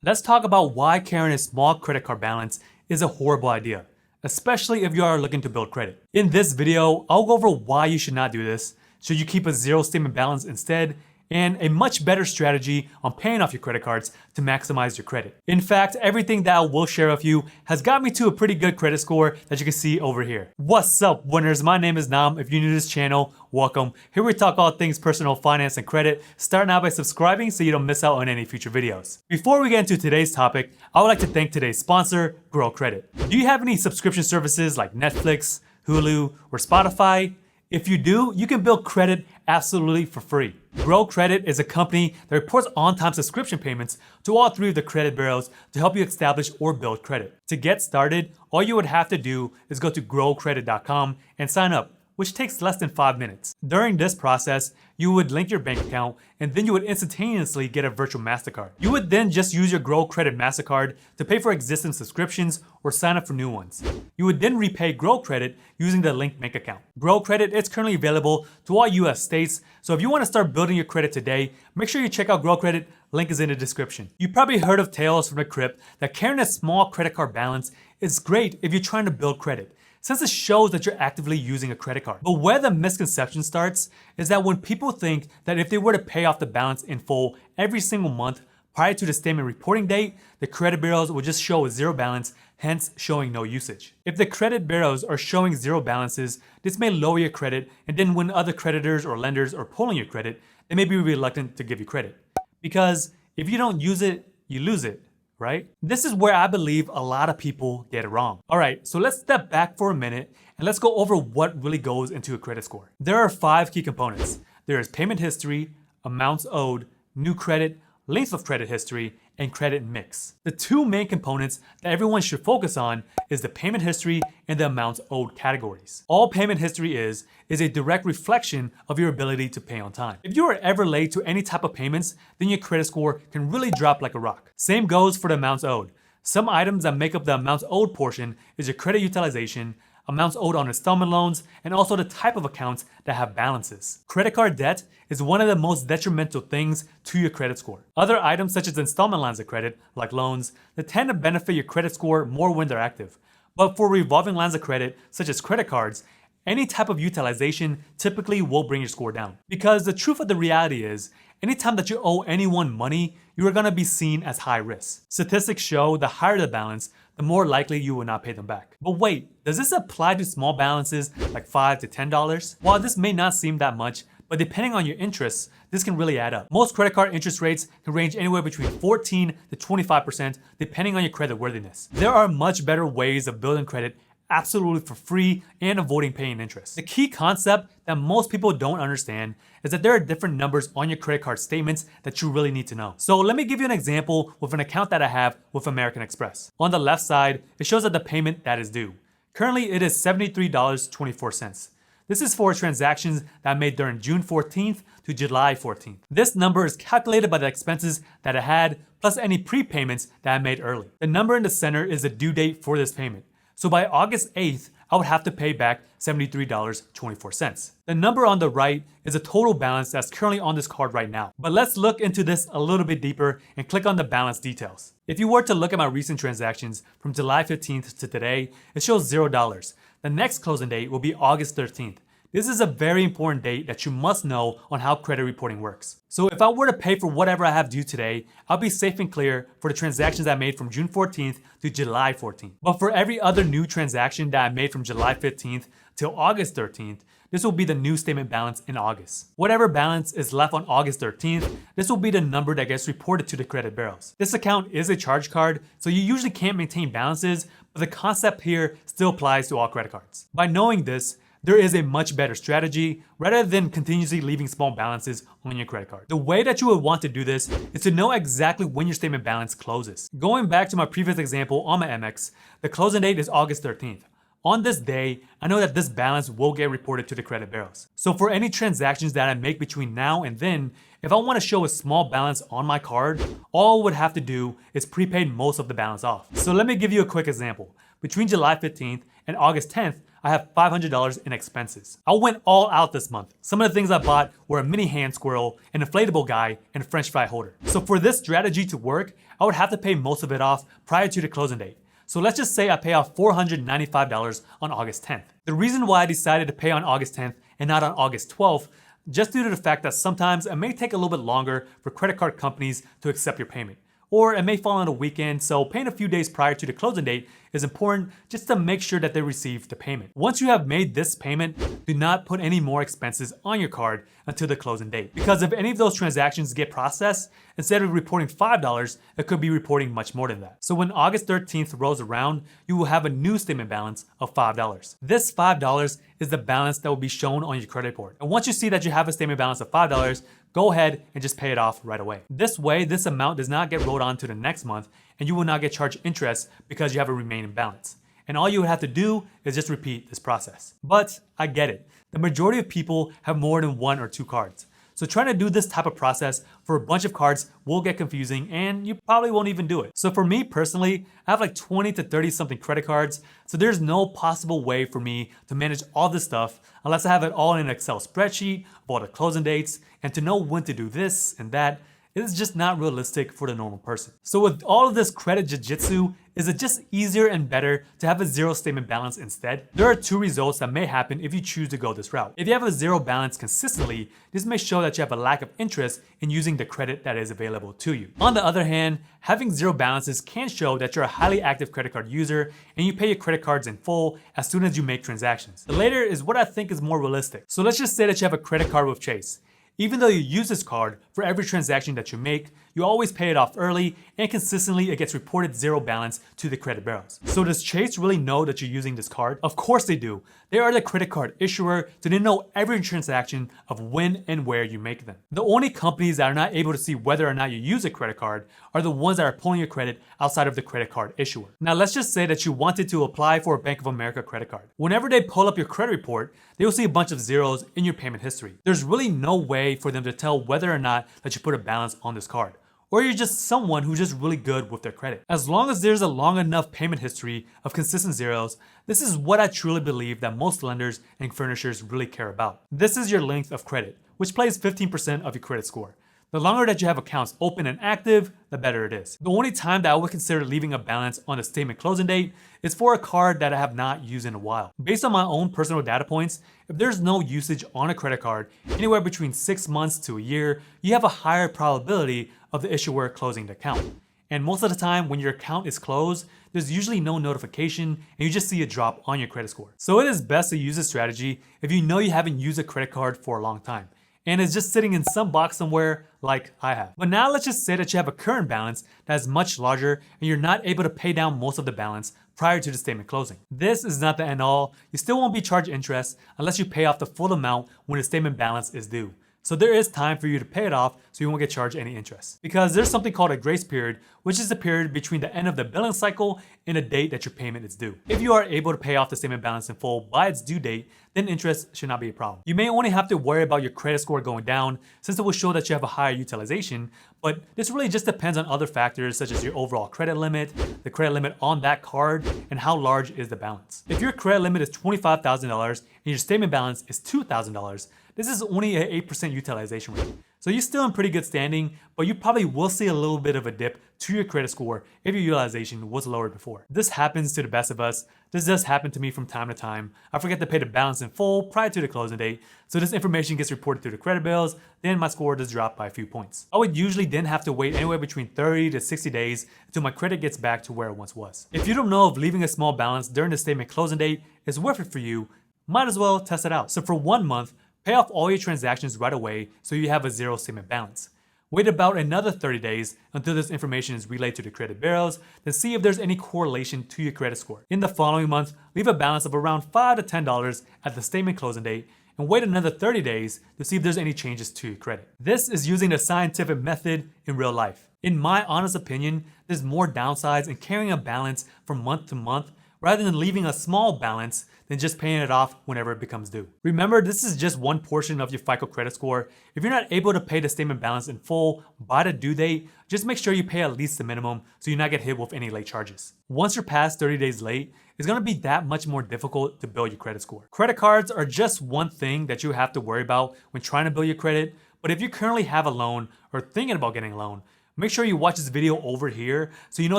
Let's talk about why carrying a small credit card balance is a horrible idea, especially if you are looking to build credit. In this video, I'll go over why you should not do this, should you keep a zero statement balance instead, and a much better strategy on paying off your credit cards to maximize your credit. In fact, everything that I will share with you has got me to a pretty good credit score that you can see over here. What's up, winners? My name is Naam. If you're new to this channel, welcome. Here we talk all things personal finance and credit. Start now by subscribing so you don't miss out on any future videos. Before we get into today's topic, I would like to thank today's sponsor, Grow Credit. Do you have any subscription services like Netflix, Hulu, or Spotify? If you do, you can build credit absolutely for free. Grow Credit is a company that reports on-time subscription payments to all three of the credit bureaus to help you establish or build credit. To get started, all you would have to do is go to growcredit.com and sign up, which takes less than 5 minutes. During this process, you would link your bank account and then you would instantaneously get a virtual MasterCard. You would then just use your Grow Credit MasterCard to pay for existing subscriptions or sign up for new ones. You would then repay Grow Credit using the linked bank account. Grow Credit is currently available to all US states, so if you want to start building your credit today, make sure you check out Grow Credit. Link is in the description. You probably heard of tales from the crypt that carrying a small credit card balance is great if you're trying to build credit, since it shows that you're actively using a credit card. But where the misconception starts is that when people think that if they were to pay off the balance in full every single month prior to the statement reporting date, the credit bureaus will just show a zero balance, hence showing no usage. If the credit bureaus are showing zero balances, this may lower your credit, and then when other creditors or lenders are pulling your credit, they may be reluctant to give you credit. Because if you don't use it, you lose it, right? This is where I believe a lot of people get it wrong. All right, so let's step back for a minute and let's go over what really goes into a credit score. There are 5 key components. There is payment history, amounts owed, new credit, length of credit history, and credit mix. The 2 main components that everyone should focus on is the payment history and the amounts owed categories. All payment history is a direct reflection of your ability to pay on time. If you are ever late to any type of payments, then your credit score can really drop like a rock. Same goes for the amounts owed. Some items that make up the amounts owed portion is your credit utilization, amounts owed on installment loans, and also the type of accounts that have balances. Credit card debt is one of the most detrimental things to your credit score. Other items such as installment lines of credit, like loans, they tend to benefit your credit score more when they're active. But for revolving lines of credit, such as credit cards, any type of utilization typically will bring your score down. Because the truth of the reality is, anytime that you owe anyone money, you are gonna be seen as high risk. Statistics show the higher the balance, the more likely you will not pay them back. But wait, does this apply to small balances like $5 to $10? While this may not seem that much, but depending on your interests, this can really add up. Most credit card interest rates can range anywhere between 14 to 25% depending on your credit worthiness. There are much better ways of building credit absolutely for free and avoiding paying interest. The key concept that most people don't understand is that there are different numbers on your credit card statements that you really need to know. So let me give you an example with an account that I have with American Express. On the left side, it shows that the payment that is due. Currently, it is $73.24. This is for transactions that I made during June 14th to July 14th. This number is calculated by the expenses that I had plus any prepayments that I made early. The number in the center is the due date for this payment. So by August 8th, I would have to pay back $73.24. The number on the right is a total balance that's currently on this card right now. But let's look into this a little bit deeper and click on the balance details. If you were to look at my recent transactions from July 15th to today, it shows $0. The next closing date will be August 13th. This is a very important date that you must know on how credit reporting works. So if I were to pay for whatever I have due today, I'll be safe and clear for the transactions I made from June 14th to July 14th. But for every other new transaction that I made from July 15th till August 13th, this will be the new statement balance in August. Whatever balance is left on August 13th, this will be the number that gets reported to the credit bureaus. This account is a charge card, so you usually can't maintain balances, but the concept here still applies to all credit cards. By knowing this, there is a much better strategy rather than continuously leaving small balances on your credit card. The way that you would want to do this is to know exactly when your statement balance closes. Going back to my previous example on my MX, the closing date is August 13th. On this day, I know that this balance will get reported to the credit bureaus. So for any transactions that I make between now and then, if I want to show a small balance on my card, all I would have to do is prepay most of the balance off. So let me give you a quick example. Between July 15th and August 10th, I have $500 in expenses. I went all out this month. Some of the things I bought were a mini hand squirrel, an inflatable guy, and a french fry holder. So for this strategy to work, I would have to pay most of it off prior to the closing date. So let's just say I pay off $495 on August 10th. The reason why I decided to pay on August 10th and not on August 12th, just due to the fact that sometimes it may take a little bit longer for credit card companies to accept your payment. Or it may fall on a weekend, so paying a few days prior to the closing date is important just to make sure that they receive the payment. Once you have made this payment, do not put any more expenses on your card until the closing date. Because if any of those transactions get processed, instead of reporting $5, it could be reporting much more than that. So when August 13th rolls around, you will have a new statement balance of $5. This $5 is the balance that will be shown on your credit report. And once you see that you have a statement balance of $5, go ahead and just pay it off right away. This way, this amount does not get rolled on to the next month and you will not get charged interest because you have a remaining balance. And all you would have to do is just repeat this process. But I get it. The majority of people have more than 1 or 2 cards. So trying to do this type of process for a bunch of cards will get confusing and you probably won't even do it. So for me personally, I have like 20 to 30 something credit cards. So there's no possible way for me to manage all this stuff unless I have it all in an Excel spreadsheet of all the closing dates, and to know when to do this and that is just not realistic for the normal person. So with all of this credit jiu-jitsu, is it just easier and better to have a zero statement balance instead? There are 2 results that may happen if you choose to go this route. If you have a zero balance consistently, this may show that you have a lack of interest in using the credit that is available to you. On the other hand, having zero balances can show that you're a highly active credit card user and you pay your credit cards in full as soon as you make transactions. The later is what I think is more realistic. So let's just say that you have a credit card with Chase. Even though you use this card for every transaction that you make, you always pay it off early and consistently it gets reported zero balance to the credit bureaus. So does Chase really know that you're using this card? Of course they do. They are the credit card issuer, so they know every transaction of when and where you make them. The only companies that are not able to see whether or not you use a credit card are the ones that are pulling your credit outside of the credit card issuer. Now let's just say that you wanted to apply for a Bank of America credit card. Whenever they pull up your credit report, they will see a bunch of zeros in your payment history. There's really no way for them to tell whether or not that you put a balance on this card, or you're just someone who's just really good with their credit. As long as there's a long enough payment history of consistent zeros, this is what I truly believe that most lenders and furnishers really care about. This is your length of credit, which plays 15% of your credit score. The longer that you have accounts open and active, the better it is. The only time that I would consider leaving a balance on the statement closing date is for a card that I have not used in a while. Based on my own personal data points, if there's no usage on a credit card anywhere between 6 months to a year, you have a higher probability of the issuer closing the account. And most of the time when your account is closed, there's usually no notification and you just see a drop on your credit score. So it is best to use this strategy if you know you haven't used a credit card for a long time and it's just sitting in some box somewhere like I have. But now let's just say that you have a current balance that is much larger and you're not able to pay down most of the balance prior to the statement closing. This is not the end all. You still won't be charged interest unless you pay off the full amount when the statement balance is due. So there is time for you to pay it off so you won't get charged any interest. Because there's something called a grace period, which is the period between the end of the billing cycle and the date that your payment is due. If you are able to pay off the statement balance in full by its due date, then interest should not be a problem. You may only have to worry about your credit score going down since it will show that you have a higher utilization, but this really just depends on other factors such as your overall credit limit, the credit limit on that card, and how large is the balance. If your credit limit is $25,000 and your statement balance is $2,000, this is only an 8% utilization rate. So you're still in pretty good standing, but you probably will see a little bit of a dip to your credit score if your utilization was lowered before. This happens to the best of us. This does happen to me from time to time. I forget to pay the balance in full prior to the closing date, so this information gets reported through the credit bills, then my score does drop by a few points. I would usually then have to wait anywhere between 30 to 60 days until my credit gets back to where it once was. If you don't know if leaving a small balance during the statement closing date is worth it for you, might as well test it out. So for 1 month, pay off all your transactions right away so you have a zero statement balance. Wait about another 30 days until this information is relayed to the credit bureaus, then see if there's any correlation to your credit score. In the following month, leave a balance of around $5 to $10 at the statement closing date and wait another 30 days to see if there's any changes to your credit. This is using the scientific method in real life. In my honest opinion, there's more downsides in carrying a balance from month to month rather than leaving a small balance than just paying it off whenever it becomes due. Remember, this is just one portion of your FICO credit score. If you're not able to pay the statement balance in full by the due date, just make sure you pay at least the minimum so you not get hit with any late charges. Once you're past 30 days late, it's going to be that much more difficult to build your credit score. Credit cards are just one thing that you have to worry about when trying to build your credit, but if you currently have a loan or thinking about getting a loan, make sure you watch this video over here so you know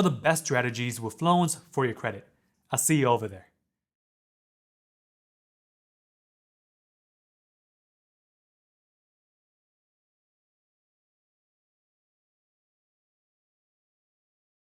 the best strategies with loans for your credit. I'll see you over there.